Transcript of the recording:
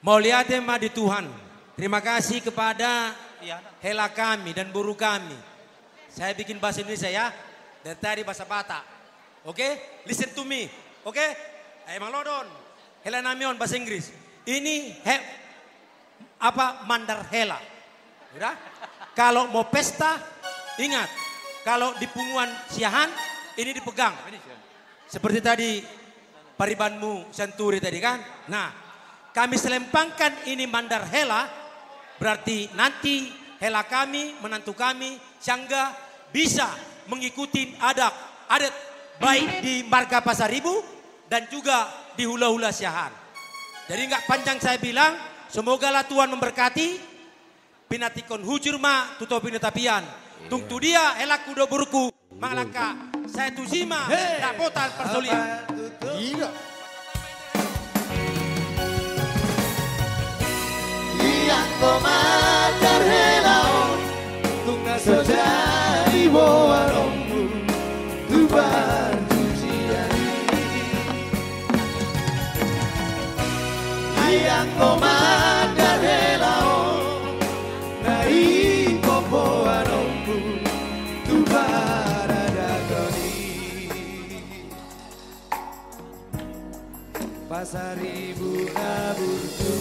Mau lihat tema di Tuhan. Terima kasih kepada hela kami dan buruh kami. Saya bikin bahasa Indonesia ya. Dari tadi bahasa Batak. Oke? Listen to me. Oke? Emang lodon. Hela namion bahasa Inggris. Ini mandar hela. Udah? Kalau mau pesta, ingat. Kalau di punguan siahan, ini dipegang. Seperti tadi paribanmu Santuri tadi kan. Nah, kami selempangkan ini mandar hela. Berarti nanti hela kami, menantu kami, Syangga bisa mengikuti adat baik di marga Pasar Ibu dan juga di hula-hula siahan. Jadi nggak panjang saya bilang, semogalah Tuhan memberkati. Pinatikon hujur ma tuto pinatapian. Tung tu dia hela kudo burku mangalaka. Saya tuzima dapotan persolian. Iya. Yang komadar helao tunga sojari boarongmu tubar tujiani. Yang komadar helao nai boarongmu tubar adagoni. Pasar Ibu naburtu